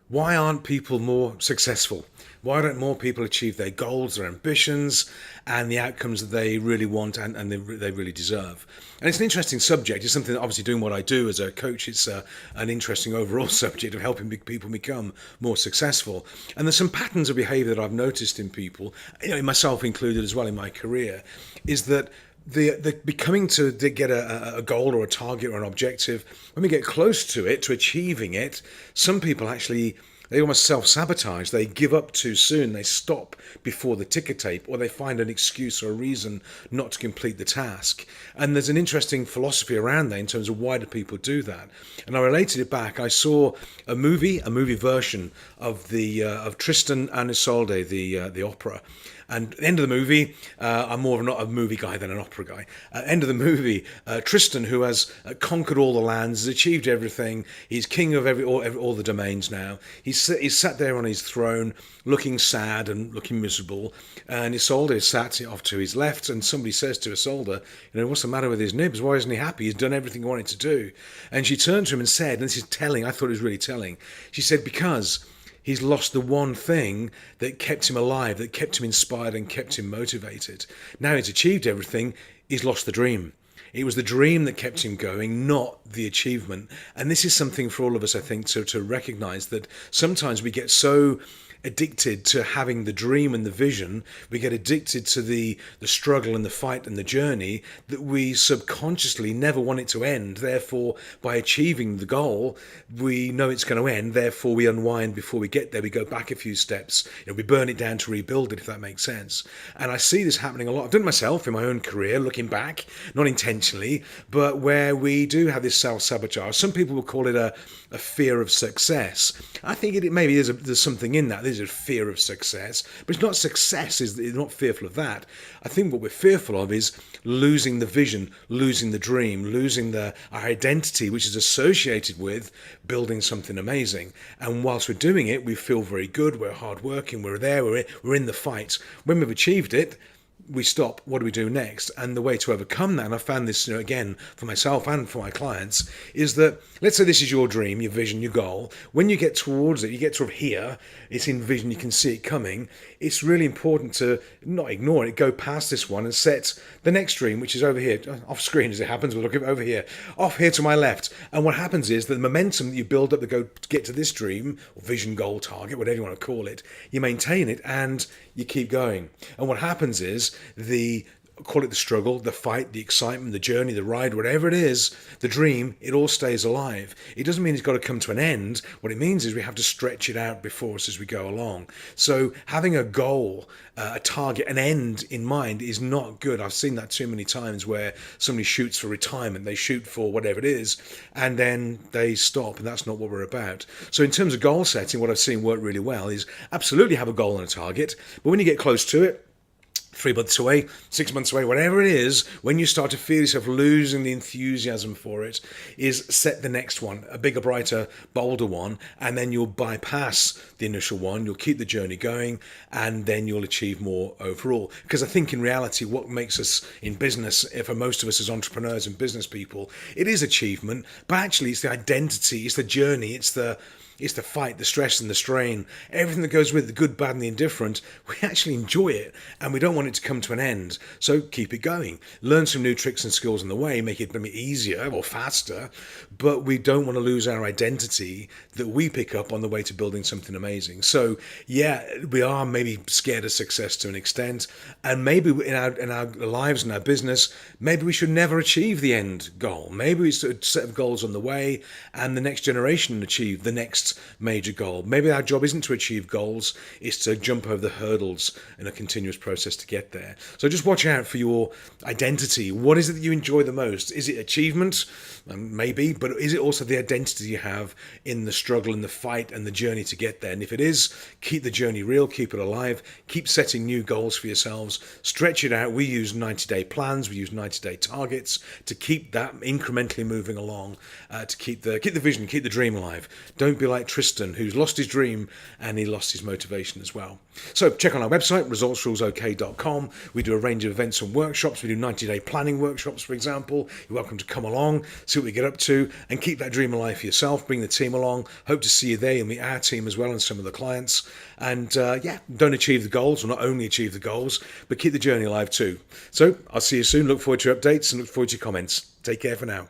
Why aren't people more successful? Why don't more people achieve their goals, their ambitions, and the outcomes that they really want and they really deserve? And it's an interesting subject. It's something that obviously doing what I do as a coach, it's an interesting overall subject of helping people become more successful. And there's some patterns of behavior that I've noticed in people, myself included as well in my career, is that the becoming to get a goal or a target or an objective, when we get close to it, to achieving it, some people actually, they almost self-sabotage. They give up too soon. They stop before the ticker tape, or they find an excuse or a reason not to complete the task. And there's an interesting philosophy around that in terms of why do people do that. And I related it back. I saw a movie version of the of Tristan and Isolde, the opera. And at the end of the movie, I'm more of not a movie guy than an opera guy. At the end of the movie, Tristan, who has conquered all the lands, has achieved everything, he's king of all the domains now. He's sat there on his throne, looking sad and looking miserable. And Isolde is sat off to his left, and somebody says to Isolde, what's the matter with his nibs? Why isn't he happy? He's done everything he wanted to do. And she turned to him and said, and this is telling, I thought it was really telling, she said, because he's lost the one thing that kept him alive, that kept him inspired and kept him motivated. Now he's achieved everything, he's lost the dream. It was the dream that kept him going, not the achievement. And this is something for all of us, I think, to recognize that sometimes we get so addicted to having the dream and the vision, we get addicted to the struggle and the fight and the journey, that we subconsciously never want it to end. Therefore, by achieving the goal, we know it's going to end. Therefore, we unwind before we get there. We go back a few steps. We burn it down to rebuild it, if that makes sense. And I see this happening a lot. I've done it myself in my own career, looking back, not intentionally, but where we do have this self-sabotage. Some people will call it a fear of success. I think it maybe there's something in that. There's a fear of success, but it's not success. It's not fearful of that. I think what we're fearful of is losing the vision, losing the dream, losing our identity, which is associated with building something amazing. And whilst we're doing it, we feel very good. We're hardworking. We're there. We're in the fight. When we've achieved it, we stop. What do we do next? And the way to overcome that, and I found this, again, for myself and for my clients, is that, let's say this is your dream, your vision, your goal. When you get towards it, you get sort of here, it's in vision, you can see it coming. It's really important to not ignore it, go past this one and set the next dream, which is over here, off screen as it happens, we'll look over here, off here to my left. And what happens is that the momentum that you build up to get to this dream, or vision, goal, target, whatever you want to call it, you maintain it and you keep going. And what happens is call it the struggle, the fight, the excitement, the journey, the ride, whatever it is, the dream, it all stays alive. It doesn't mean it's got to come to an end. What it means is we have to stretch it out before us as we go along. So having a goal, a target, an end in mind is not good. I've seen that too many times where somebody shoots for retirement, they shoot for whatever it is, and then they stop, and that's not what we're about. So in terms of goal setting, what I've seen work really well is absolutely have a goal and a target, but when you get close to it, 3 months away, 6 months away, whatever it is, when you start to feel yourself losing the enthusiasm for it, is set the next one, a bigger, brighter, bolder one, and then you'll bypass the initial one, you'll keep the journey going, and then you'll achieve more overall. Because I think in reality, what makes us in business, for most of us as entrepreneurs and business people, it is achievement, but actually it's the identity, it's the journey, it's the fight, the stress and the strain, everything that goes with the good, bad and the indifferent. We actually enjoy it and we don't want it to come to an end. So keep it going. Learn some new tricks and skills on the way, make it maybe easier or faster, but we don't want to lose our identity that we pick up on the way to building something amazing. So yeah, we are maybe scared of success to an extent, and maybe in our lives and our business, maybe we should never achieve the end goal. Maybe we set of goals on the way and the next generation achieve the next major goal. Maybe our job isn't to achieve goals, it's to jump over the hurdles in a continuous process to get there. So just watch out for your identity. What is it that you enjoy the most? Is it achievement? Maybe, but is it also the identity you have in the struggle and the fight and the journey to get there? And if it is, keep the journey real, keep it alive, keep setting new goals for yourselves, stretch it out. We use 90-day plans, we use 90-day targets to keep that incrementally moving along, to keep the vision, keep the dream alive. Don't be like like Tristan, who's lost his dream and he lost his motivation as well. So check on our website, resultsrulesok.com. We do a range of events and workshops. We do 90-day planning workshops, for example. You're welcome to come along, see what we get up to, and keep that dream alive for yourself. Bring the team along. Hope to see you there. You'll meet our team as well and some of the clients. And don't achieve the goals, or not only achieve the goals, but keep the journey alive too. So I'll see you soon. Look forward to your updates and look forward to your comments. Take care for now.